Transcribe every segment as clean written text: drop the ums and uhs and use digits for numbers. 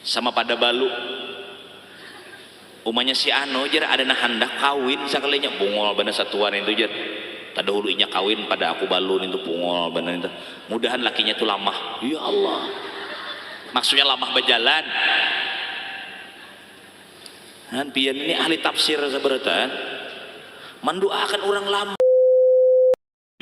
sama pada balu. Umanya si Ano jar ada nah hendak kawin sakalinya bungol bener satuan itu jar. Tadi hulunya kawin pada aku balun itu bungol bener itu. Mudahan lakinya tuh lamah. Ya Allah. Maksudnya lamah berjalan. Han pian ini ahli tafsir seberatan. Mendoakan orang lama.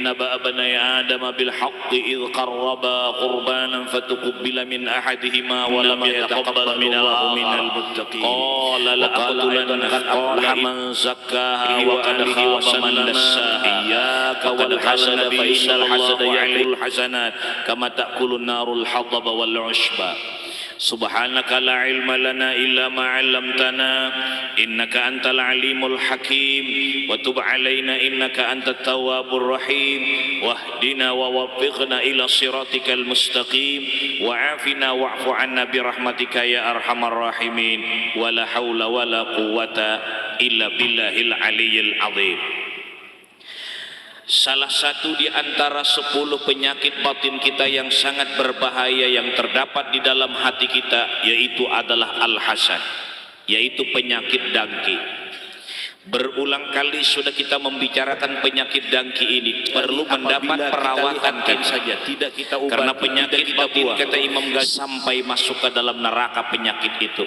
Naba abnai Adam bil haqqi idh qarraba qurbanan fatuqbila min ahadihima wa lam yataqabbal minal muttaqin qala la aqtulanna qala man zakkaha wa qad khaba man dassaha iyyaka wal hasada fa innal hasada ya'kul hasanat kama ta'kulun narul hadaba wal ushba. Subhanaka la ilma lana illa ma 'allamtana innaka antal alimul hakim wa tub 'alaina innaka antat tawwabur rahim wahdina wa waffiqna ila siratikal mustaqim wa 'afina wa'fu 'anna bi rahmatika ya arhamar rahimin wa la haula wa la quwwata illa billahil aliyyil azim. Salah satu di antara 10 penyakit batin kita yang sangat berbahaya yang terdapat di dalam hati kita yaitu adalah al-hasad, yaitu penyakit dengki. Berulang kali sudah kita membicarakan penyakit dengki ini perlu mendapat perawatan saja, tidak kita ubah. Karena penyakit batin kata Imam Ghazali sampai masuk ke dalam neraka penyakit itu.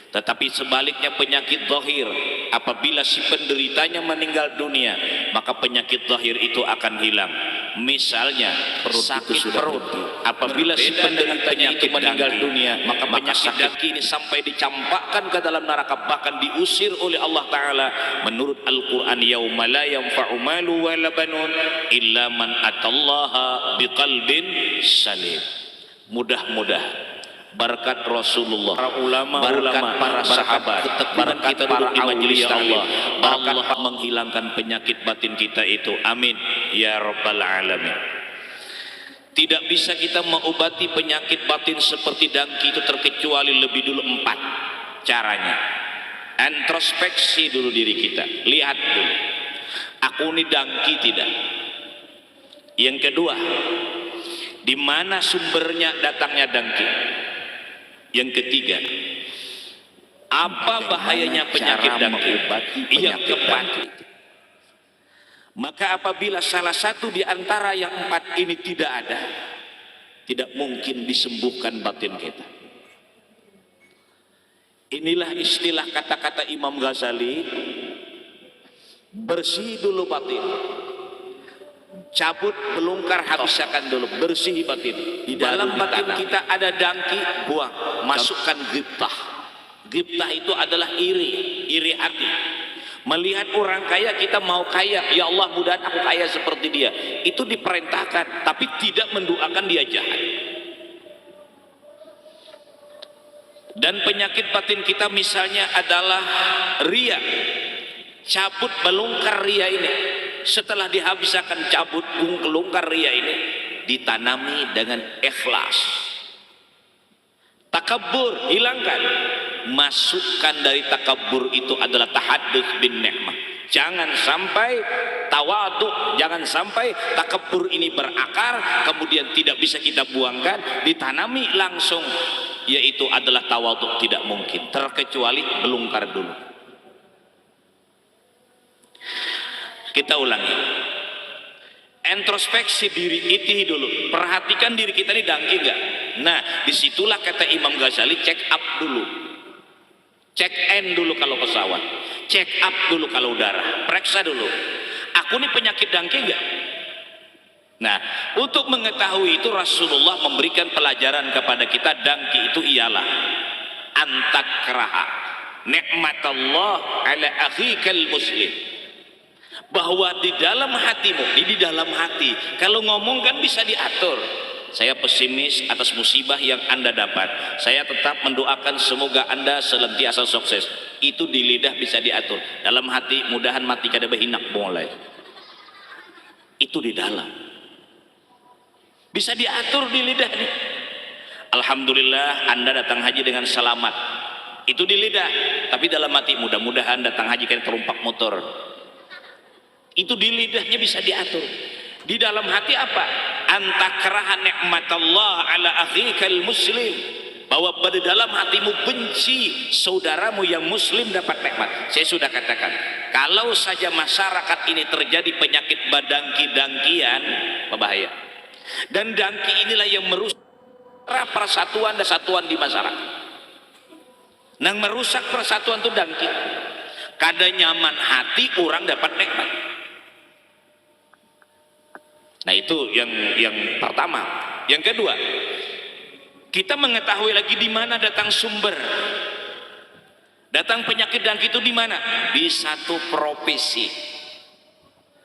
Tetapi sebaliknya penyakit zahir, apabila si penderitanya meninggal dunia maka penyakit zahir itu akan hilang. Misalnya sakit perut, apabila si penderitanya itu meninggal dunia maka penyakit dengki ini sampai dicampakkan ke dalam neraka, bahkan diusir oleh Allah Ta'ala. Menurut Al-Quran, yauma la yanfa'u malu wa la banun illa man atallaha biqalbin salim. Mudah-mudahan berkat Rasulullah, para ulama, berkat para sahabat, berkat kita duduk di majelis Allah, berkat menghilangkan penyakit batin kita itu. Amin ya rabbal alamin. Tidak bisa kita mengobati penyakit batin seperti dengki itu terkecuali lebih dulu 4 caranya. Introspeksi dulu diri kita, lihat dulu aku ini dengki tidak. Yang kedua, di mana sumbernya datangnya dengki. Yang ketiga, apa bahayanya penyakit dengki? Yang keempat, maka apabila salah satu di antara yang 4 ini tidak ada, tidak mungkin disembuhkan batin kita. Inilah istilah kata-kata Imam Ghazali, bersih dulu batin. Cabut belungkar habiskan dulu, bersih batin. Di dalam batin kita ada dengki, buang, masukkan ghibtah. Ghibtah itu adalah iri hati. Melihat orang kaya kita mau kaya, ya Allah mudahan aku kaya seperti dia. Itu diperintahkan, tapi tidak mendoakan dia jahat. Dan penyakit batin kita misalnya adalah riya. Cabut belungkar riya ini. Setelah dihabiskan cabut belungkar riya ini, ditanami dengan ikhlas. Takabur hilangkan. Masukkan dari takabur itu adalah tahadduts bin ni'mah. Jangan sampai tawadhu, jangan sampai takabur ini berakar kemudian tidak bisa kita buangkan, ditanami langsung, yaitu adalah tawadhu. Tidak mungkin, terkecuali belungkar dulu. Kita ulangi, introspeksi diri itu dulu, perhatikan diri kita ini dengki enggak. Nah disitulah kata Imam Ghazali, check up dulu, check in dulu kalau pesawat, check up dulu kalau udara, periksa dulu aku ini penyakit dengki enggak. Nah untuk mengetahui itu Rasulullah memberikan pelajaran kepada kita. Dengki itu ialah antakraha nikmatallah ala akhikal muslim, bahwa di dalam hatimu, di dalam hati, kalau ngomong kan bisa diatur. Saya pesimis atas musibah yang Anda dapat, saya tetap mendoakan semoga Anda senantiasa sukses. Itu di lidah bisa diatur. Dalam hati mudahan mati kada berhinak mulai. Itu di dalam bisa diatur di lidah nih. Alhamdulillah Anda datang haji dengan selamat. Itu di lidah. Tapi dalam hati mudah-mudahan datang haji kan terumpak motor. Itu di lidahnya bisa diatur. Di dalam hati apa? Antakraha nikmatallah ala akhikal muslim, bahwa pada dalam hatimu benci saudaramu yang muslim dapat nikmat. Saya sudah katakan, kalau saja masyarakat ini terjadi penyakit badangki-dangkian, berbahaya. Dan dangki inilah yang merusak persatuan dan kesatuan di masyarakat. Nang merusak persatuan itu dangki. Kada nyaman hati orang dapat nikmat. Nah itu yang pertama. Yang kedua, kita mengetahui lagi di mana datang sumber. Datang penyakit dangki itu di mana? Di satu profesi,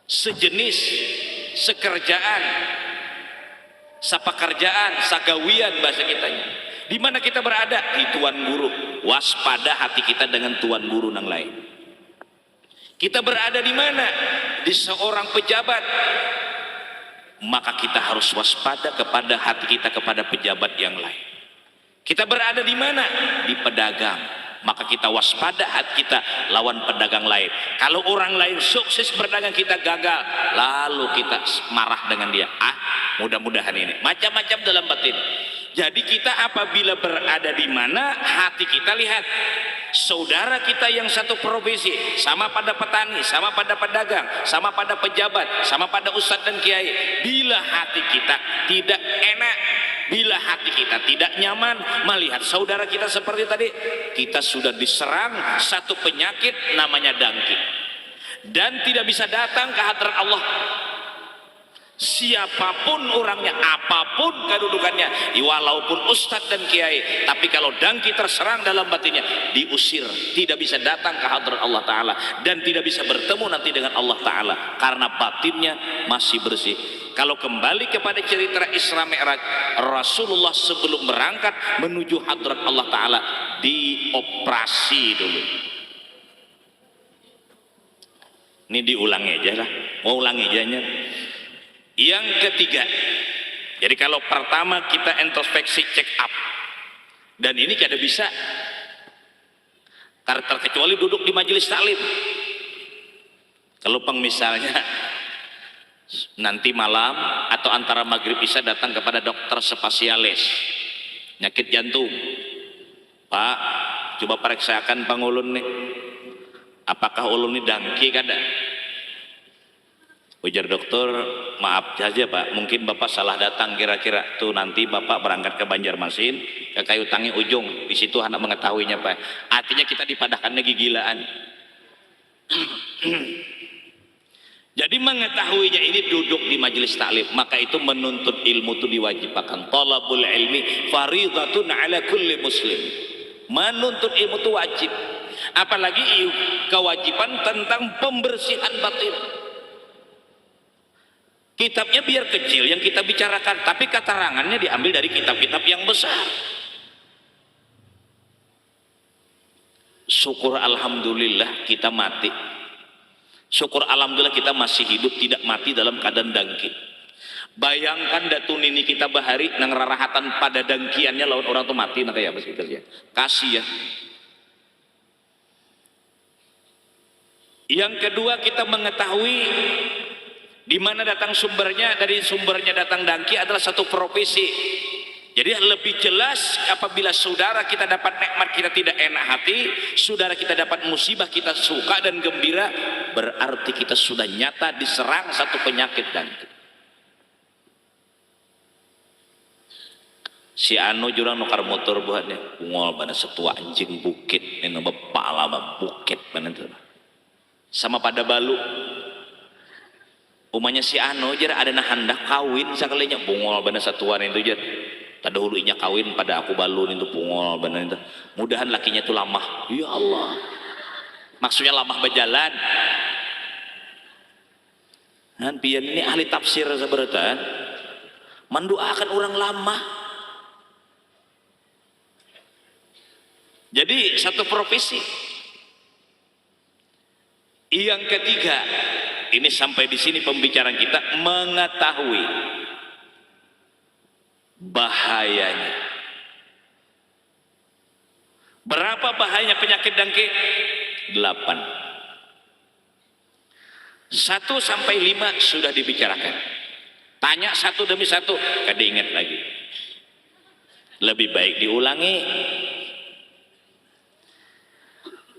sejenis, sekerjaan, sapakerjaan, sagawian bahasa kitanya. Di mana kita berada? Di tuan guru. Waspada hati kita dengan tuan guru yang lain. Kita berada di mana? Di seorang pejabat. Maka kita harus waspada kepada hati kita kepada pejabat yang lain. Kita berada di mana? Di pedagang. Maka kita waspada hati kita lawan pedagang lain. Kalau orang lain sukses berdagang, kita gagal, lalu kita marah dengan dia. Mudah-mudahan ini macam-macam dalam batin. Jadi kita apabila berada di mana, hati kita lihat saudara kita yang satu profesi, sama pada petani, sama pada pedagang, sama pada pejabat, sama pada ustadz dan kiai. Bila hati kita tidak enak, bila hati kita tidak nyaman melihat saudara kita seperti tadi, kita sudah diserang satu penyakit namanya dangki, dan tidak bisa datang ke hadirat Allah. Siapapun orangnya, apapun kedudukannya, walaupun ustadz dan kiai, tapi kalau dangki terserang dalam batinnya, diusir, tidak bisa datang ke hadirat Allah Ta'ala, dan tidak bisa bertemu nanti dengan Allah Ta'ala karena batinnya masih bersih. Kalau kembali kepada cerita Isra Mi'raj, Rasulullah sebelum berangkat menuju hadirat Allah Ta'ala dioperasi dulu. Ini diulangi aja lah, mau ulangi aja. Yang ketiga, jadi kalau pertama kita introspeksi, check up, dan ini kada bisa terkecuali duduk di majelis taklim. Kalau misalnya nanti malam atau antara maghrib isya datang kepada dokter spesialis penyakit jantung, Pak, coba periksakan pangulun nih, apakah ulun ini dangki kada? Ujar dokter, maaf saja Pak, mungkin Bapak salah datang kira-kira. Tuh nanti Bapak berangkat ke Banjarmasin, ke Kayu Tangi ujung, di situ anak mengetahuinya Pak. Artinya kita dipadahkannya gigilaan. Jadi mengetahuinya ini duduk di majelis taklim, maka itu menuntut ilmu itu diwajibkan. Talabul ilmi faridatun ala kulli muslim. Menuntut ilmu itu wajib. Apalagi kewajiban tentang pembersihan batin. Kitabnya biar kecil yang kita bicarakan, tapi keterangannya diambil dari kitab-kitab yang besar. Syukur alhamdulillah kita mati. Syukur alhamdulillah kita masih hidup, tidak mati dalam keadaan dangki. Bayangkan datun ini kita bahari nang rarahatan pada dangkiannya lawan orang tuh mati, nah kayak apa sih ya? Kasih ya. Yang kedua, kita mengetahui di mana datang sumbernya. Dari sumbernya datang dangki adalah satu profesi. Jadi lebih jelas apabila saudara kita dapat nikmat kita tidak enak hati, saudara kita dapat musibah kita suka dan gembira, berarti kita sudah nyata diserang satu penyakit dangki. Si anu jurang nukar motor buatnya ungol pada setua anjing bukit ini bepala bukit mana tuh sama pada balu. Umanya si anu jar ada nah hendak kawin sekalinya bungol bener satuan itu jar. Tadi hulunya kawin pada aku balun itu bungol bener itu. Mudahan lakinya itu lamah. Ya Allah. Maksudnya lamah berjalan. Dan pian ini ahli tafsir seberatan. Mendoakan orang lama. Jadi satu profesi. Yang ketiga, ini sampai di sini pembicaraan kita, mengetahui bahayanya. Berapa bahayanya penyakit dangki? 8. 1 sampai 5 sudah dibicarakan. Tanya satu demi satu, kada ingat lagi. Lebih baik diulangi.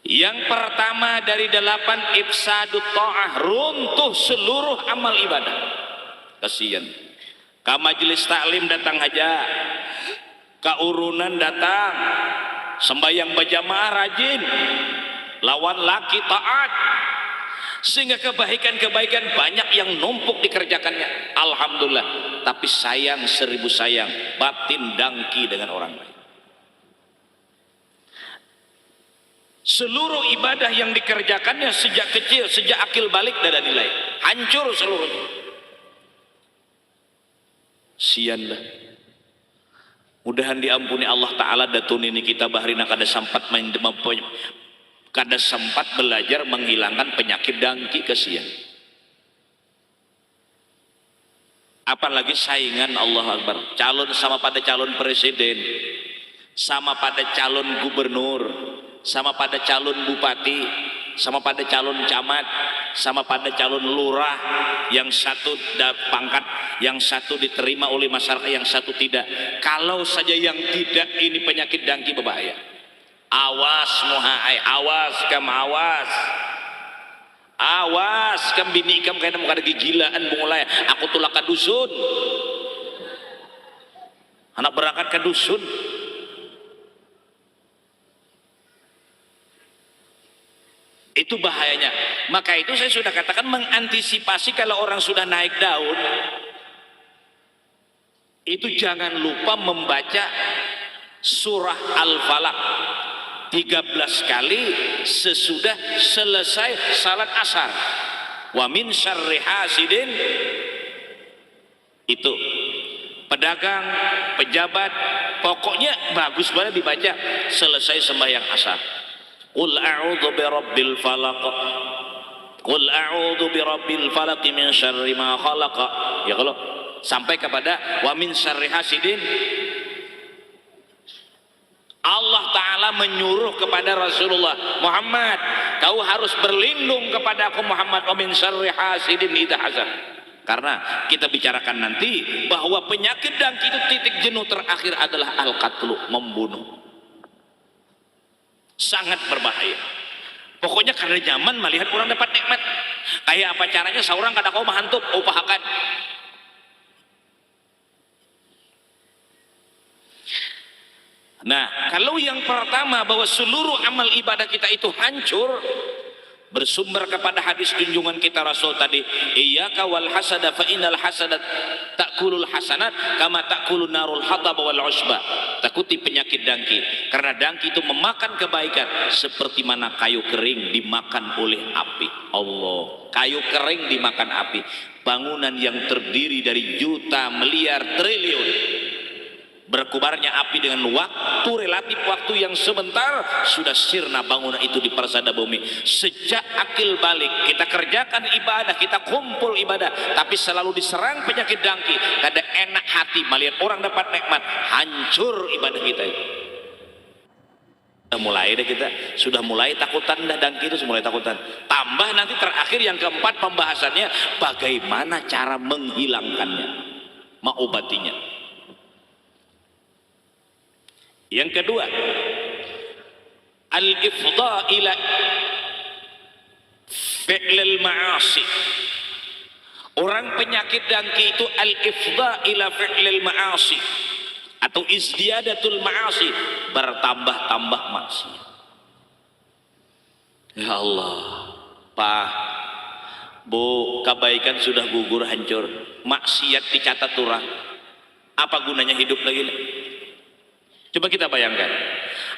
Yang pertama dari 8, ifsadut ta'ah, runtuh seluruh amal ibadah. Kasihan. Ka majelis taklim datang aja, ka urunan datang, sembahyang berjamaah rajin, lawan laki taat, sehingga kebaikan-kebaikan banyak yang numpuk dikerjakannya. Alhamdulillah. Tapi sayang 1000 sayang, batin dangki dengan orang lain. Seluruh ibadah yang dikerjakannya sejak kecil, sejak akil balik tidak ada nilai, hancur seluruhnya. Sian dah. Mudahan diampuni Allah Ta'ala datun ini kita bahrina kada sempat kada sempat belajar menghilangkan penyakit dangki, kesian. Apalagi saingan, Allah Akbar, calon sama pada calon presiden, sama pada calon gubernur, sama pada calon bupati, sama pada calon camat, sama pada calon lurah. Yang satu pangkat, yang satu diterima oleh masyarakat, yang satu tidak. Kalau saja yang tidak, ini penyakit dangki berbahaya. Awas muhai, awas kam, awas. Awas kam bini kam kena muka ada gigilaan mulai. Aku tulak ke dusun. Anak berangkat ke dusun. Itu bahayanya. Maka itu saya sudah katakan, mengantisipasi kalau orang sudah naik daun, itu jangan lupa membaca surah Al-Falaq 13 kali sesudah selesai salat asar. Wa min syarri hasidin, itu pedagang, pejabat, pokoknya bagus banget dibaca selesai sembahyang asar. Qul a'udzu birabbil falaq, Qul a'udzu birabbil falaq min syarri ma khalaq. Ya, kalau sampai kepada wa min syarri hasidin, Allah Ta'ala menyuruh kepada Rasulullah Muhammad, kau harus berlindung kepada aku Muhammad, wa min syarri hasidin idza hasad. Karena kita bicarakan nanti bahwa penyakit dangki itu titik jenuh terakhir adalah al-qatlu, membunuh. Sangat berbahaya. Pokoknya karena nyaman melihat orang dapat nikmat. Kayak apa caranya seorang kada kau mahantup upahakan. Nah, kalau yang pertama bahwa seluruh amal ibadah kita itu hancur, bersumber kepada hadis junjungan kita Rasul tadi, iyyaka wal hasada fa innal hasada ta'kulul hasanat kama ta'kulun narul hatab wal usba. Takuti penyakit dangki, karena dangki itu memakan kebaikan seperti mana kayu kering dimakan oleh api. Allah, kayu kering dimakan api. Bangunan yang terdiri dari juta, miliar, triliun, berkubarnya api dengan waktu relatif, waktu yang sebentar sudah sirna bangunan itu di persada bumi. Sejak akil balik kita kerjakan ibadah, kita kumpul ibadah, tapi selalu diserang penyakit dangki. Kada enak hati melihat orang dapat nikmat, hancur ibadah kita itu. Sudah mulai takutan dah, dangki itu mulai takutan. Tambah nanti terakhir yang keempat pembahasannya bagaimana cara menghilangkannya, mengobatinya. Yang kedua, al-ifdha ila fi'lil ma'asi. Orang penyakit dangki itu al-ifdha ila fi'lil ma'asi, atau izdiyadatul ma'asi, bertambah-tambah maksiat. Ya Allah, Pak, Bu, kebaikan sudah gugur hancur, maksiat dicatat turun. Apa gunanya hidup lagi? Coba kita bayangkan,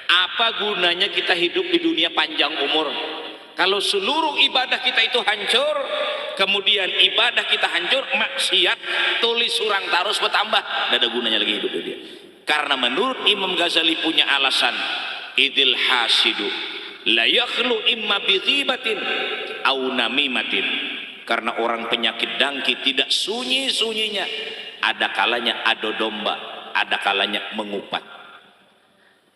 apa gunanya kita hidup di dunia panjang umur kalau seluruh ibadah kita itu hancur, kemudian ibadah kita hancur, maksiat tulis surang terus bertambah, tidak ada gunanya lagi hidup dia. Karena menurut Imam Ghazali punya alasan, idil hasidu la yakhlu imma bi ghibatin au namimatin. Karena orang penyakit dangki tidak sunyi-sunyinya, ada kalanya ado domba, ada kalanya mengupat.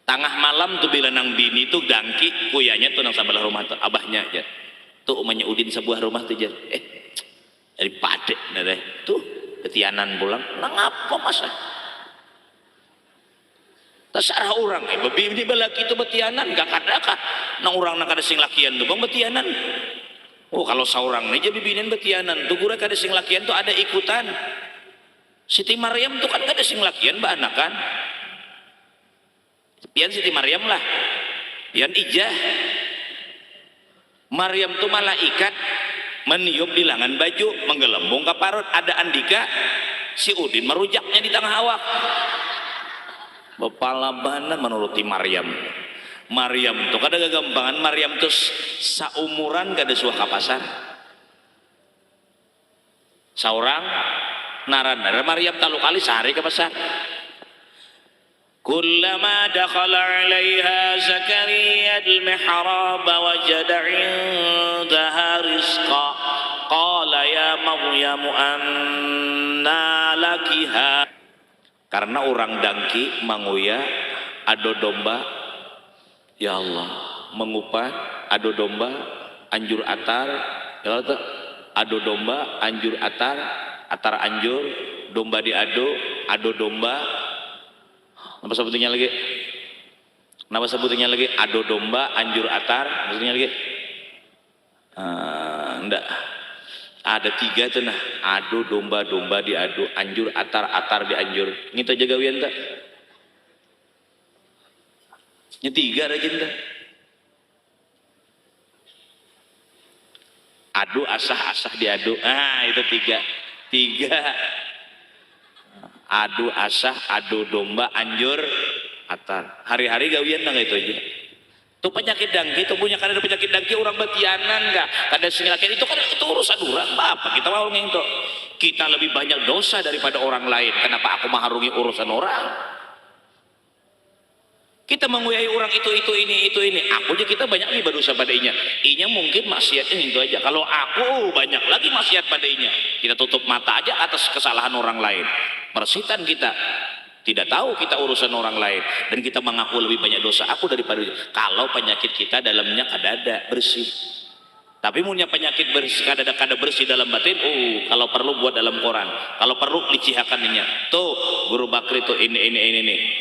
Tengah malam tuh bila nang bini tuh dangki, kuyanya tuh nang sebelah rumah tuh abahnya aja. Tuh umanya Udin sebuah rumah tuh aja. Dari padek nere tuh ketianan pulang. Nang apa masa? Sarah orang babi ini balaki itu betianan gak kadakah nang orang nak ada sing lakian tuh bang betianan. Oh kalau seorang nih jadi binin betianan tuh gura kada sing lakian tuh ada ikutan. Siti Maryam tuh kan kada sing lakian mbak anak kan. Pian Siti Maryam lah. Pian ijah. Maryam tuh malaikat meniup di lengan baju menggelembung ke parut ada Andika si Udin merujaknya di tengah awak. Bapalabanan menuruti Maryam. Maryam tuh kada gagampangan Maryam tuh saumuran kada suaka pasar. Seorang naran Maryam talu kali sehari ke pasar. Kullama dakhala 'alaiha Zakaria al-mihrab wajada 'indaha rizqa qala ya Maryam anna lakiha. Karena orang dangki manguya ado domba. Ya Allah, mengupat ado domba anjur atar, ya Allah, ado domba anjur atar, atar anjur, domba ado domba. Apa sebutnya lagi? Kenapa sebutnya lagi? Ado domba anjur atar, maksudnya lagi? Enggak. Ada 3 tuh nah, ado domba diadu, anjur atar dianjur. Ngita jaga wian tak? Nya 3 rajin dah. Adu asah diadu. Itu 3. Adu asah, adu domba, anjur, atar. Hari-hari gawian nggak itu aja. Tuh penyakit dangki, tuh punya kan ada penyakit dangki orang betianan nggak? Kada singilakan itu kan itu urusan orang. Apa kita mau ngento? Kita lebih banyak dosa daripada orang lain. Kenapa aku mengharungi urusan orang? Kita menguyai orang itu ini. Aku aja kita banyak nih berdosa padanya. Inya mungkin maksiatnya itu aja. Kalau aku banyak lagi maksiat padanya. Kita tutup mata aja atas kesalahan orang lain. Persitan kita. Tidak tahu kita urusan orang lain dan kita mengaku lebih banyak dosa aku daripada dia. Kalau penyakit kita dalamnya kada bersih. Tapi punya penyakit bersih kada bersih dalam batin, kalau perlu buat dalam koran, kalau perlu dicihakannya. Tuh Guru Bakri tuh ini.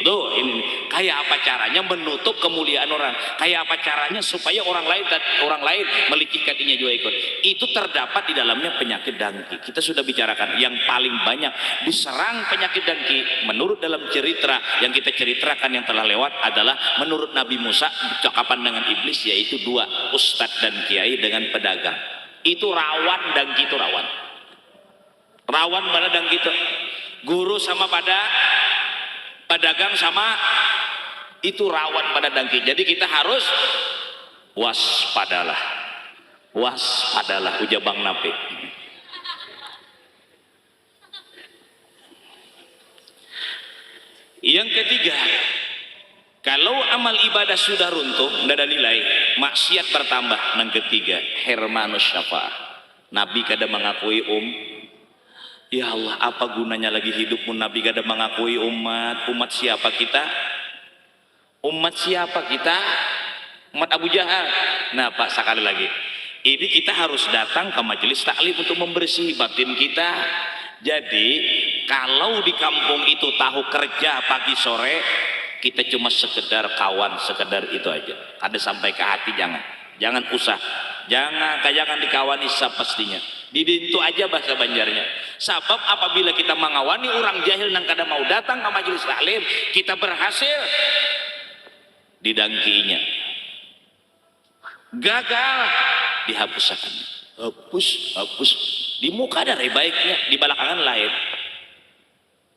Tuh ini. Kayak apa caranya menutup kemuliaan orang? Kayak apa caranya supaya orang lain melicihkannya juga ikut. Itu terdapat di dalamnya penyakit dangki. Kita sudah bicarakan yang paling banyak diserang penyakit dangki menurut dalam cerita yang kita ceritakan yang telah lewat adalah menurut Nabi Musa cakapan dengan iblis yaitu 2 ustadz dan kiai dengan pedagang. Itu rawan dangki itu rawan pada dangki itu. Guru sama pada pedagang sama itu rawan pada dangki. Jadi kita harus waspadalah ujar Bang Napi. Yang ketiga, kalau amal ibadah sudah runtuh, tidak ada nilai, maksiat bertambah. Yang ketiga, hermanus syafa'ah. Nabi kada mengakui ya Allah, apa gunanya lagi hidupmu Nabi kada mengakui umat siapa kita? Umat Abu Jahal. Nah Pak, sekali lagi, ini kita harus datang ke majelis taklim untuk membersih batin kita. Jadi kalau di kampung itu tahu kerja pagi sore, kita cuma sekedar kawan, sekedar itu aja. Ada sampai ke hati, jangan usah, jangan dikawani pastinya. Didintu aja bahasa Banjarnya. Sebab apabila kita mengawani orang jahil yang kada mau datang ke majelis taklim, kita berhasil didangkinya. Gagal dihapuskan. Hapus di muka dari baiknya, di belakangan lain.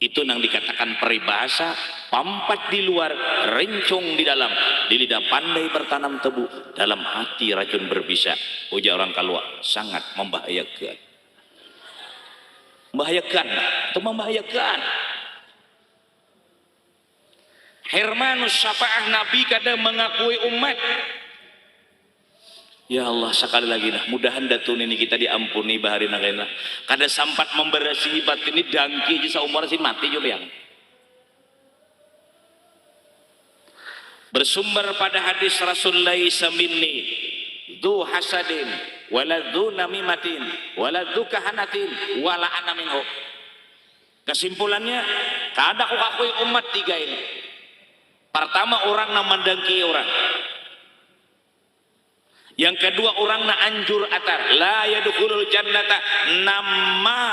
Itu yang dikatakan peribahasa, pampat di luar, rencong di dalam, di lidah pandai bertanam tebu, dalam hati racun berbisa. Ujar orang keluar, sangat membahayakan. Membahayakan. Hermanus syafa'ah, Nabi kada mengakui umat. Ya Allah, sekali lagi nah, mudahan datun ini kita diampuni bahari nagaina. Kada sampat memberasihi batin ini dangki aja saumur sih mati juga yang. Bersumber pada hadis Rasulullah minni du hasadin wala du namimatin wala du kahanatin wala ana minhu. Kesimpulannya, kada aku akui umat 3 ini. Pertama orang na mendengki orang. Yang kedua orang na anjur atar, la yadkhulul jannata nama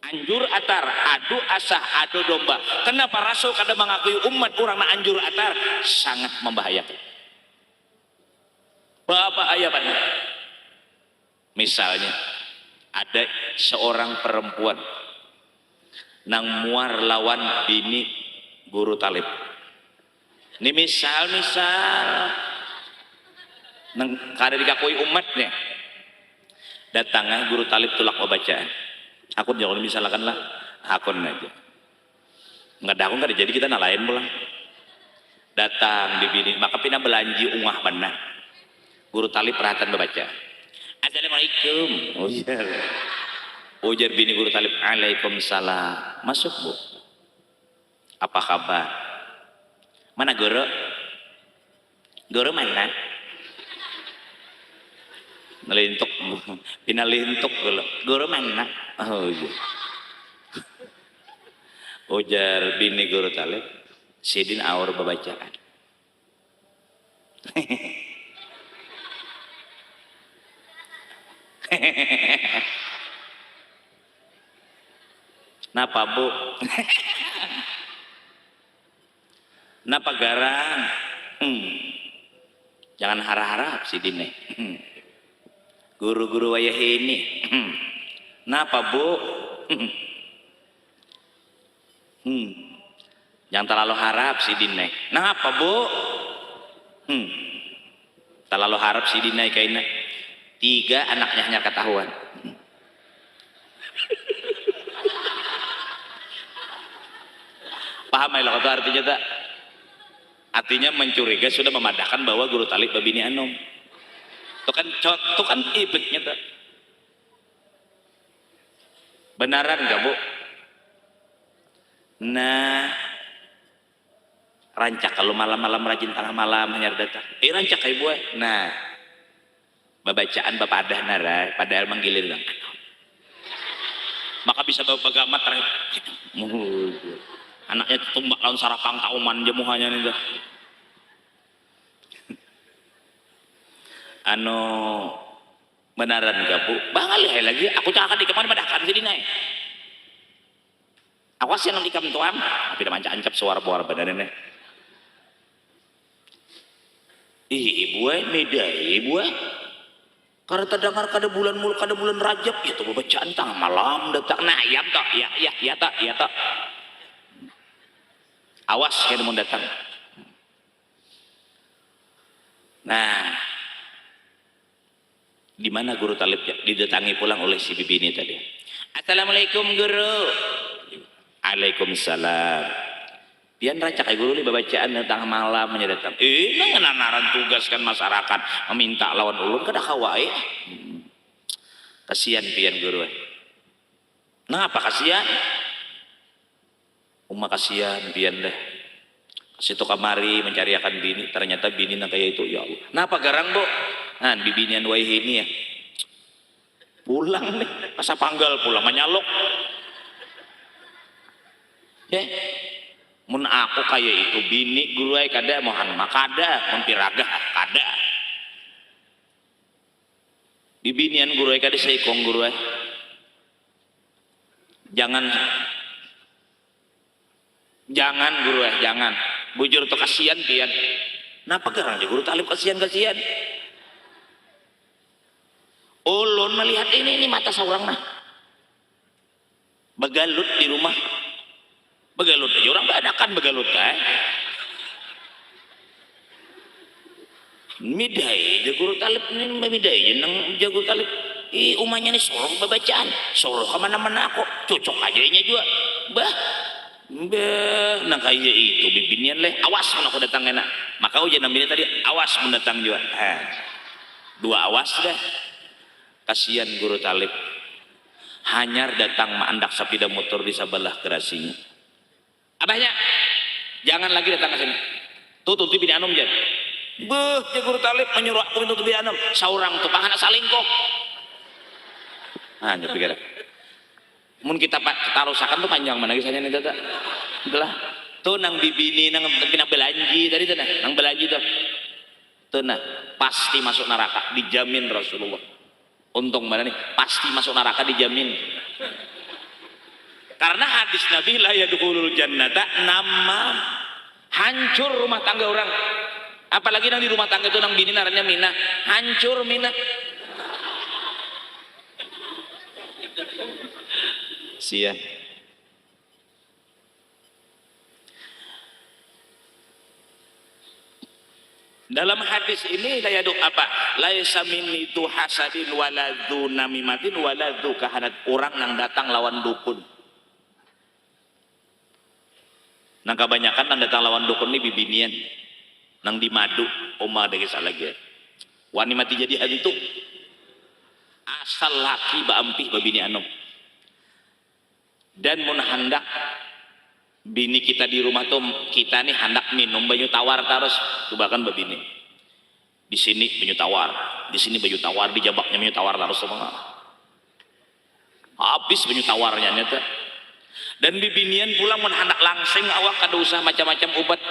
anjur atar, adu asah, adu domba. Kenapa Rasul kada mengakui umat orang na anjur atar? Sangat membahayakan. Bahaya banget. Misalnya ada seorang perempuan nang muar lawan bini guru talib. Ini misal nang kada dikakui umatnya. Datangnya guru talib tulak bacaan. Aku jangan misalkan lah, akun aja. Nggak ada aku nggak jadi kita nalain pulang. Datang di bini, maka pina belanji ungah mana. Guru talib perhatian baca. Assalamualaikum. Oh iya. Ujar bini guru talib, Waalaikumsalam. Masuk bu. Apa kabar? Mana guru? Guru mana? Nelintuk, pina lintuk guru mana? Oh iya. Ujar bini guru talib, sidin awur babacaan. Napa bu? Napa garang? Jangan harap-harap si dine. Guru-guru wayah ini. Napa bu? Jangan terlalu harap si dine. Napa bu? Terlalu harap si dine kayaknya. 3 anaknya hanya ketahuan. Paham ya lo artinya tak? Artinya mencuriga sudah memadahkan bahwa guru talib babini anom. Itu kan ibetnya tak? Benaran gak bu? Nah, rancak kalau malam-malam rajin tengah malam hanya datang. Rancak kayak bu. Nah, babacaan bapak adah nara, padahal menggilir dong. Maka bisa bawa bagamat terakhir. Anaknya tumbak lawan sarapang kauman jemuhannya nih dah. Benaran gak bu? Bangali lagi. Aku cakap di kemana padahkan sini naik. Awas yang di kam tuam. Tapi dah manca ancap suara-suara badannya. Ibu meda ibu. Karena terdengar kada bulan Rajab ya tuh bacaan tengah malam datang. Nah ya tak ya tak. Awas kada mau datang. Nah, di mana guru talib didatangi pulang oleh si bibi ini tadi. Assalamualaikum guru. Waalaikumsalam. Pian rancak guru li babacaan tengah malam datang. Nanganaran tugas kan masyarakat meminta lawan ulun kada kawai. Kasihan pian guru. Nah apa kasihan? Kasihan pian dah. Situ kamari mencari akan bini, ternyata bini nang kayak itu ya Allah. Napa garang bu? Nah bibinian wai ini ya. Pulang nih, masa panggal pulang menyalok. Mun aku kayak itu bini guru ay kada mohan makada mempiragah kada. Bibinian guru ay kada seikong guru ay. Jangan guru jangan. Bujur tuh kasihan pian. Napa garang guru talib kasihan? Ulun melihat ini mata seorang nah. Begalut di rumah. Begalut aja orang badakan begalut midai guru talib ini midai nang jago talib umahnya nih sorong babacaan sorong kemana-mana aku cocok aja nya juga nang kaya itu bibinian leh awas kalau aku datang enak maka ujian namanya tadi awas mendatang juga 2 awas dah kasihan guru talib hanyar datang maandak sepeda motor di sebelah kerasinya abahnya jangan lagi datang ke sini tutup bini anom jan ya guru talib menyuruh aku tutup bini anom seorang tuh pangan salingkok nah pikir mun kita tarusakan tuh panjang mana kisahnya nih tata itulah tuh nang bibini nang kena belanji tadi tuh nang belanji tuh nah pasti masuk neraka dijamin Rasulullah. Untung mana nih pasti masuk neraka dijamin. Karena hadis Nabi la yadkhulul jannata namam, hancur rumah tangga orang. Apalagi nang di rumah tangga itu nang bini naranya mina, hancur mina. Sia. Dalam hadis ini saya apa? Laisa minni tu hasadin wala dzu namimatin wala dzu kahanat. Orang nang datang lawan dukun. Nang kebanyakan nang datang lawan dukun ini bibinian. Nang di madu, oma ada kisah lagi. Wani mati jadi hantu. Asal laki baampih babini anom. Dan mun hendak bini kita di rumah tuh kita nih hendak minum banyu tawar terus tuh bahkan babini di sini banyu tawar, di sini banyu tawar, di jabaknya banyu tawar terus semua habis banyu tawarnya nyata. Dan bibinian pulang mun hendak langsing awak kada usah macam-macam obat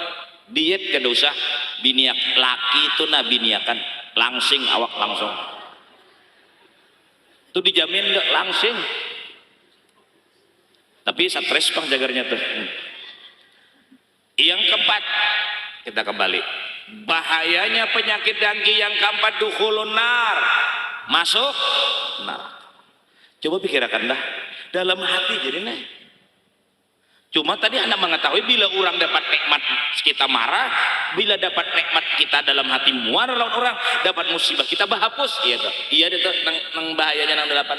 diet kada usah biniak laki itu nah biniakan langsing awak langsung tuh dijamin gak langsing. Tapi stres bang jagarnya tuh. Yang keempat kita kembali bahayanya penyakit dengki yang keempat dukhulun nar, masuk nar. Coba pikirkan dah dalam hati jadi nih. Cuma tadi anda mengetahui bila orang dapat nikmat kita marah, bila dapat nikmat kita dalam hati muar lawan orang, dapat musibah kita bahapus. Iya tuh, iya itu nang bahayanya nang delapan.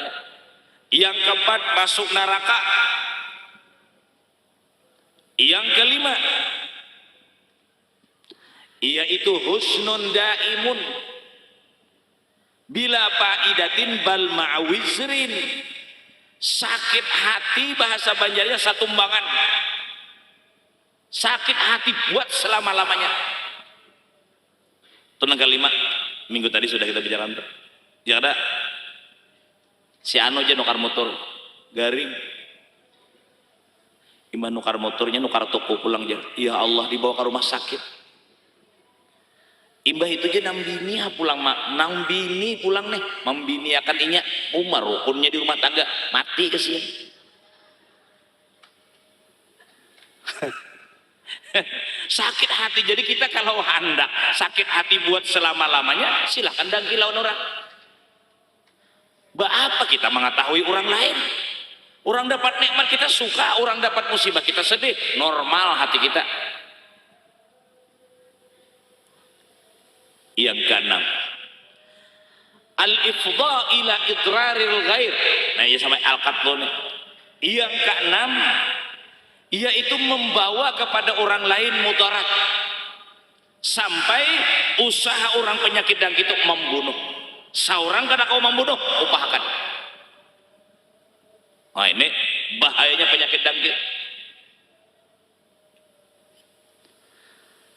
Yang keempat masuk neraka. Yang kelima yaitu husnun daimun bila faidatin bal ma'wizrin, sakit hati bahasa Banjarnya satumbangan, sakit hati buat selama-lamanya. Itu yang kelima, minggu tadi sudah kita bicarakan. Ya ada si anu aja nukar motor garing iman nukar motornya nukar toko pulang aja. Ya Allah dibawa ke rumah sakit. Imbah itu aja nang bini pulang nang bini pulang nih membini akan inya umar rukunnya di rumah tangga mati kesian. Sakit hati. Jadi kita kalau hendak sakit hati buat selama-lamanya silahkan dangki lawan orang. Apa kita mengetahui orang lain? Orang dapat nikmat kita suka, orang dapat musibah kita sedih, normal hati kita. Yang keenam, al-ifdha ila idraril ghair. Nah, ya sampai al-qatl nih. Yang keenam, yaitu membawa kepada orang lain mudarat. Sampai usaha orang penyakit dengki itu membunuh. Seorang kada kau membunuh, upahakan. Nah ini bahayanya penyakit dengki.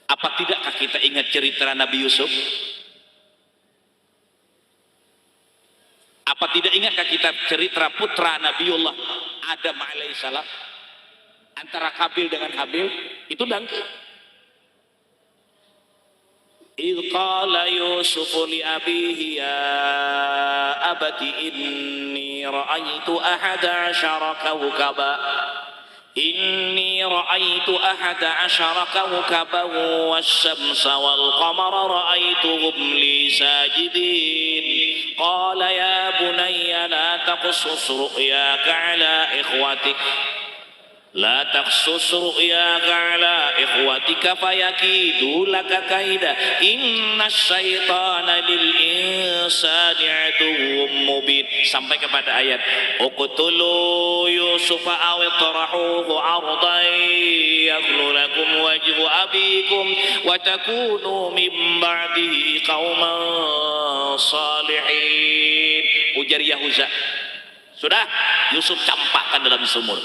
Apa tidakkah kita ingat cerita Nabi Yusuf? Apa tidak ingatkah kita cerita putra Nabiullah Adam alaihissalam? Antara Kabil dengan Habil itu dengki. إذ قال يوسف لأبيه يا أبت إني رأيت أحد عشر كوكبا والشمس والقمر رأيتهم لي ساجدين قال يا بني لا تقصص رؤياك على إخوتك فيكيدوا لك كيدا إن الشيطان للإنسان عدو مبين. Sampai kepada ayat uqtulu yusufa aw itrahuhu ardan yaghlu lakum wajhu abikum wa takunu min ba'dihi qauman salihin. Ujar Yahuza, sudah Yusuf campakkan dalam sumur.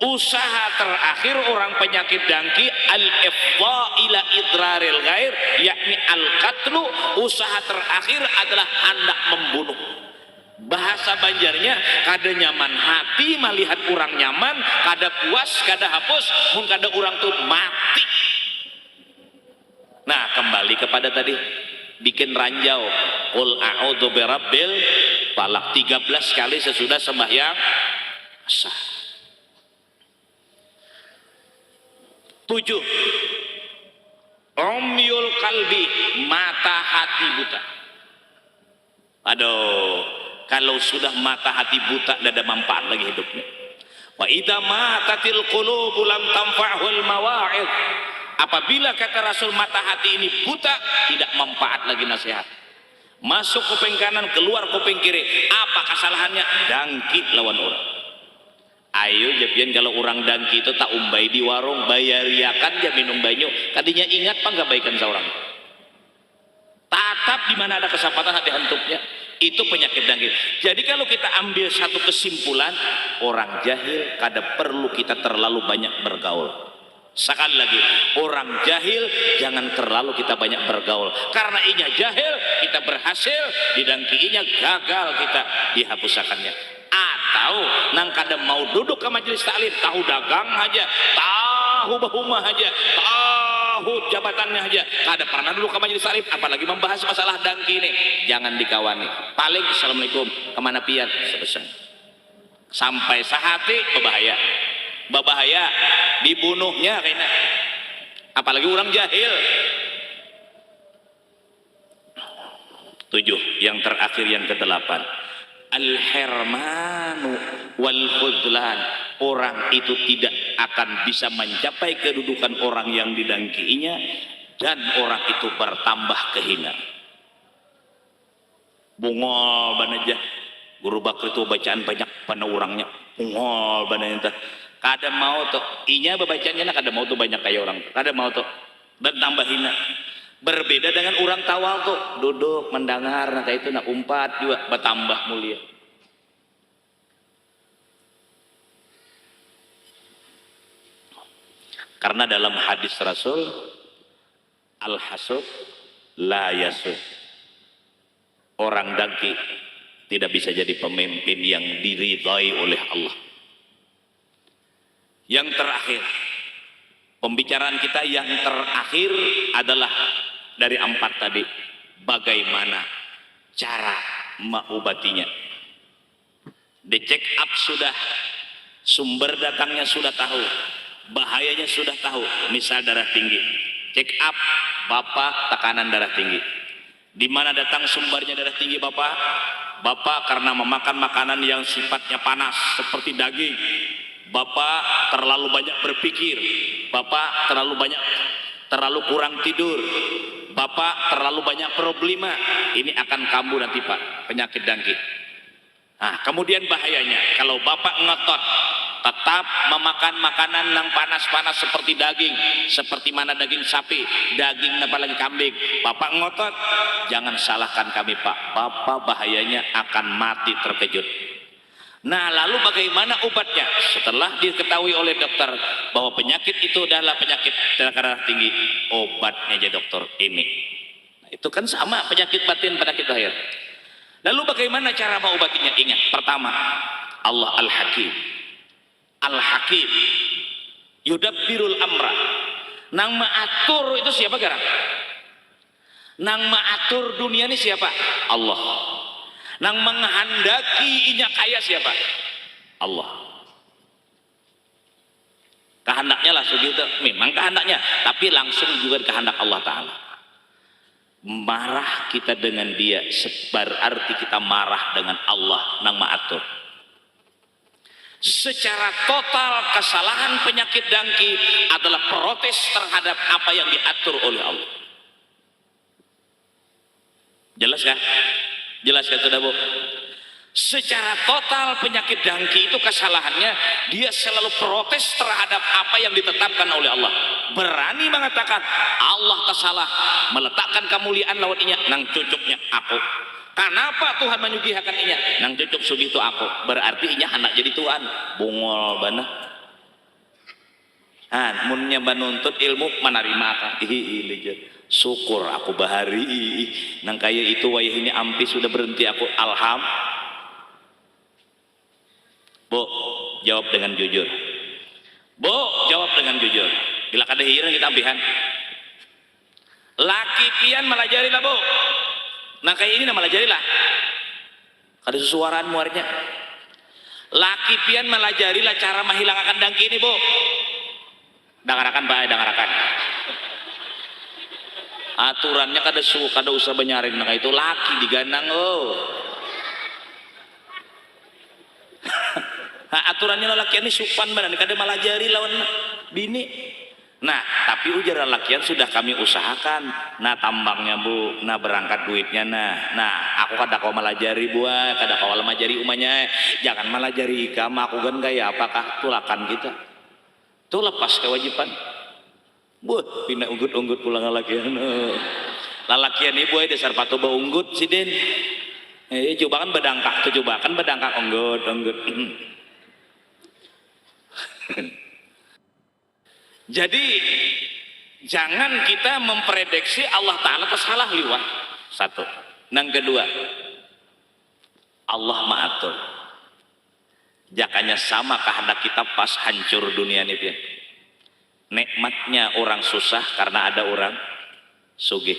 Usaha terakhir orang penyakit dengki al-ifdha ila idraril ghair, yakni al-qatlu. Usaha terakhir adalah hendak membunuh. Bahasa Banjarnya kada nyaman hati melihat orang nyaman, kada puas, kada hapus, mun kada orang tuh mati. Nah, kembali kepada tadi bikin ranjau qul a'udzu birabbil falaq 13 kali sesudah sembahyang asar. 7. Umyul kalbi, mata hati buta. Aduh, kalau sudah mata hati buta tidak ada manfaat lagi hidupnya. Wa idza matatil qulubu lam tanfa'hul mawa'id. Apabila kata Rasul mata hati ini buta, tidak manfaat lagi nasihat. Masuk kuping kanan, keluar kuping kiri. Apa kesalahannya? Dangki lawan orang. Ayo japian kalau orang dangki itu tak umbai di warung, bayariakan dia minum banyu. Tadinya ingat apa enggak baikan seorang? Tatap di mana ada kesempatan hati hantupnya. Itu penyakit dangki. Jadi kalau kita ambil satu kesimpulan, orang jahil kada perlu kita terlalu banyak bergaul. Sekali lagi, orang jahil jangan terlalu kita banyak bergaul. Karena inya jahil, kita berhasil, didangkiinya gagal kita dihapusakannya. Atau nang kada mau duduk ke majelis taklim, tahu dagang aja, tahu bahumah aja, tahu jabatannya aja, kada pernah duduk ke majelis taklim, apalagi membahas masalah dangki ini. Jangan dikawani. Paling assalamualaikum, kemana pian, selesai. Sampai sehati berbahaya. Berbahaya, dibunuhnya kayaknya. Apalagi orang jahil. 7. Yang terakhir, yang ke-8, al-hermanu wal khudlan. Orang itu tidak akan bisa mencapai kedudukan orang yang didangkiinya, dan orang itu bertambah kehina. Bungol banaja guru bakri itu bacaan banyak pada orangnya, bungol bananya. Kada mau tuh inya babacanya kada mau tuh banyak kayak orang, kada mau tuh, dan tambah hina. Berbeda dengan orang tawal tuh duduk mendengar, nah kayak itu nak umpat juga bertambah mulia. Karena dalam hadis Rasul, al-hasud la yasud. Orang dangki tidak bisa jadi pemimpin yang diridhai oleh Allah. Yang terakhir, pembicaraan kita yang terakhir adalah dari 4 tadi, bagaimana cara mengobatinya. Di check up sudah, sumber datangnya sudah tahu, bahayanya sudah tahu. Misal darah tinggi, check up bapak tekanan darah tinggi. Di mana datang sumbernya darah tinggi bapak? Bapak karena memakan makanan yang sifatnya panas seperti daging. Bapak terlalu banyak berpikir, bapak terlalu kurang tidur, bapak terlalu banyak problema. Ini akan kambuh nanti pak, penyakit dangki. Nah, kemudian bahayanya kalau bapak ngotot tetap memakan makanan yang panas-panas seperti daging, seperti mana daging sapi, daging apalagi kambing, bapak ngotot, jangan salahkan kami pak, bapak bahayanya akan mati terkejut. Nah, lalu bagaimana obatnya? Setelah diketahui oleh dokter bahwa penyakit itu adalah penyakit darah tinggi, obatnya aja dokter ini. Nah, itu kan sama penyakit batin, penyakit lahir. Lalu bagaimana cara mengobatinya? Ingat, pertama, Allah Al-Hakim. Al-Hakim yudabbirul amra. Nang maatur itu siapa garang? Nang maatur dunia ini siapa? Allah. Nang menghendaki inya kaya siapa? Allah. Kehendaknya lah segitu, memang kehendaknya, tapi langsung juga kehendak Allah Ta'ala. Marah kita dengan dia berarti kita marah dengan Allah nang maatur. Secara total kesalahan penyakit dangki adalah protes terhadap apa yang diatur oleh Allah. Jelas kan? Jelas kan sudah bu? Secara total penyakit dangki itu kesalahannya dia selalu protes terhadap apa yang ditetapkan oleh Allah. Berani mengatakan Allah tersalah, meletakkan kemuliaan lawan inya nang cucuknya aku. Kenapa Tuhan menyugihakan inya nang cucuk sugi itu aku? Berarti inya anak jadi Tuhan. Bungol bana. Munnya menuntut ilmu menerima akan. Syukur aku bahari nang kaya itu wayah ini ampi sudah berhenti aku. Bu, jawab dengan jujur. Bu, jawab dengan jujur. Bila kada hira kita ambihan. Laki pian malajari lah bu. Nah kayak ini malah jadilah. Kada sesuaraan muarnya. Laki pian malajari lah cara menghilangkan dangki ini bu. Dangarakan bae, dangarakan. Aturannya kada usah banyarin nah itu laki diganang oh. Nah, aturannya lelakian ini supan benar kada malajari lawan bini. Nah tapi ujar lelakian sudah kami usahakan. Nah tambangnya bu, nah berangkat duitnya nah aku kada kau malajari buah, kada kau malajari umanya. Jangan malajari ikam aku kan gaya apakah tulakan kita tuh lepas kewajiban buat pindah unggut pulang lelakian. Lelakian ibu dasar patu bau unggut si den. Coba kan bedangkak unggut. Jadi jangan kita memprediksi Allah Ta'ala salah liwat. Satu. Yang kedua, Allah ma'atur. Jakanya sama kehendak kita pas hancur dunia ini. Nikmatnya orang susah karena ada orang sugih.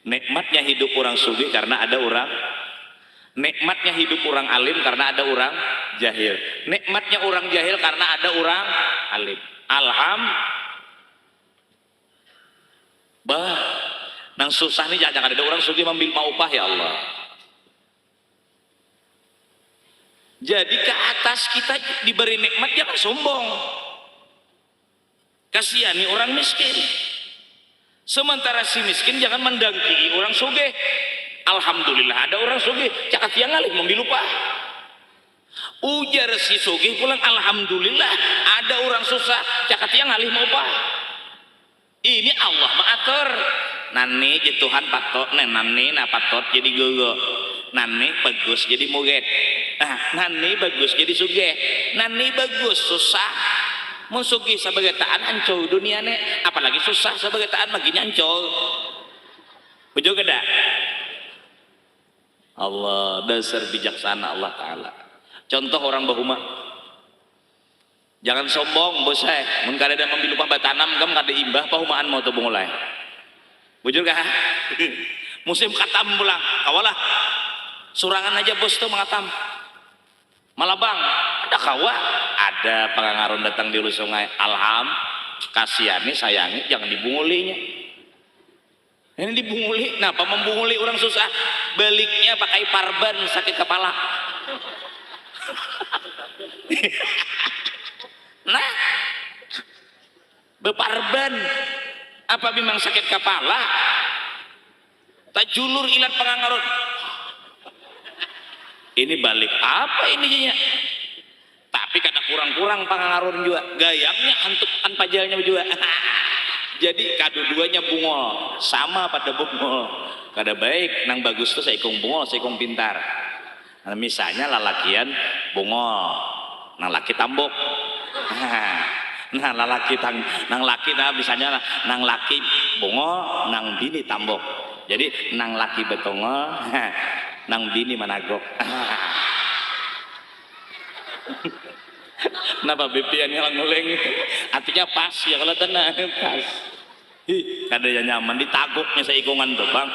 Nikmatnya hidup orang sugih karena ada orang. Nikmatnya hidup orang alim karena ada orang jahil. Nikmatnya orang jahil karena ada orang alim. Nang susah nih jangan ada orang sugih membil mau upah ya Allah. Jadi ke atas kita diberi nikmat jangan sombong. Kasihani orang miskin. Sementara si miskin jangan mendangki orang sugih. Alhamdulillah ada orang sugih cakat yang ngalih membil upah. Ujar si sugih pulang alhamdulillah ada orang susah cakat yang ngalih mau upah. Ini Allah mengatur. Nani jadi Tuhan patot, nani patot jadi gogo, nani bagus jadi muget, nani bagus jadi sugih, nani bagus susah, mau sugih sebagai taan ancol dunia ne, apalagi susah sebagai taan lagi nyancol. Betul kada? Allah dasar bijaksana Allah Ta'ala. Contoh orang bahuma. Jangan sombong bos saya. Mun kada ada membil upah batanam kam kada imbah pahumaan mau tu mulai. Bujur kah? Musim katam pulang. Kawalah. Surangan aja bos tuh mengatam. Malabang ada kawa, ada pengangaron datang di hulu sungai. Alham, kasihani sayangi jangan dibungulinya. Ini dibunguli. Nah, apa membunguli orang susah? Baliknya pakai parban sakit kepala. Nah, beparban apa memang sakit kepala? Tak julur ilat pengangarun. Ini balik apa ininya? Tapi kada kurang-kurang pengangarun juga. Gayangnya antuk pajalnya juga. Jadi kadu-duanya bungol, sama pada bungol. Kada baik, nang bagus tuh seikung bungol, seikung pintar. Nah, misalnya lalakian bungol, nang laki tambok. Nah lalaki nang laki nah misalnya nang laki bungol, nang bini tambok. Jadi nang laki betongol, nang bini managok. Kenapa BPN yang nguleng? Artinya pas ya kalau tenang pas. Kada yang nyaman ditaguknya seikungan tuh bang.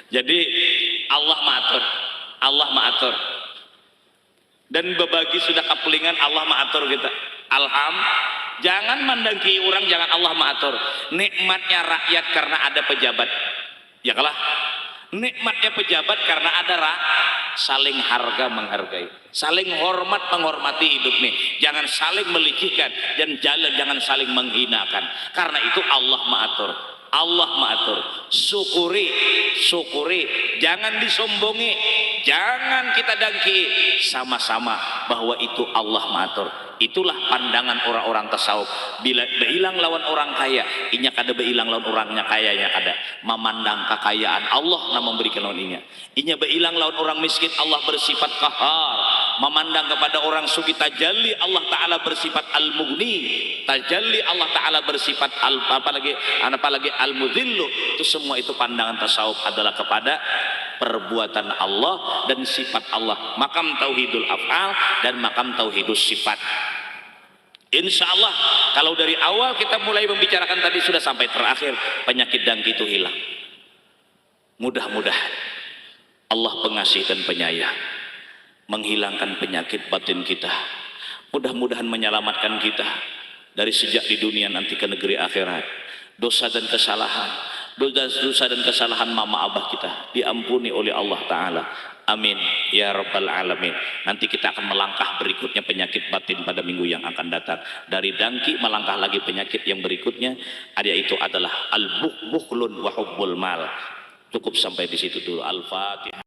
Jadi Allah maatur. Dan berbagi sudah kepelingan Allah maatur kita. Jangan mendengki orang, jangan Allah maatur. Nikmatnya rakyat karena ada pejabat. Ya kalah. Nikmatnya pejabat karena ada saling harga menghargai, saling hormat menghormati hidup nih. Jangan saling melicikkan dan jangan saling menghinakan. Karena itu Allah maatur. Syukuri, jangan disombongi, jangan kita dengki. Sama-sama bahwa itu Allah maatur. Itulah pandangan orang-orang tasawuf. Bila beilang lawan orang kaya, inya kada beilang lawan orangnya kayanya kada. Memandang kekayaan Allah na memberikan lawan inya. Inya beilang lawan orang miskin, Allah bersifat qahar. Memandang kepada orang sugi tajalli, Allah Ta'ala bersifat al-mughni. Tajalli Allah Ta'ala bersifat apalagi al-mudhillu. Itu semua itu pandangan tasawuf adalah kepada perbuatan Allah dan sifat Allah, makam tauhidul af'al dan makam tauhidus sifat. Insya Allah kalau dari awal kita mulai membicarakan tadi sudah sampai terakhir, penyakit dangki itu hilang. Mudah-mudahan Allah pengasih dan penyayang menghilangkan penyakit batin kita, mudah-mudahan menyelamatkan kita dari sejak di dunia nanti ke negeri akhirat. Dosa dan kesalahan, dosa dan kesalahan mama abah kita diampuni oleh Allah Ta'ala, amin ya rabbal alamin. Nanti kita akan melangkah berikutnya penyakit batin pada minggu yang akan datang. Dari dangki melangkah lagi penyakit yang berikutnya, yaitu adalah al-bukhlun wa hubbul mal. Cukup sampai di situ dulu. Al-Fatihah.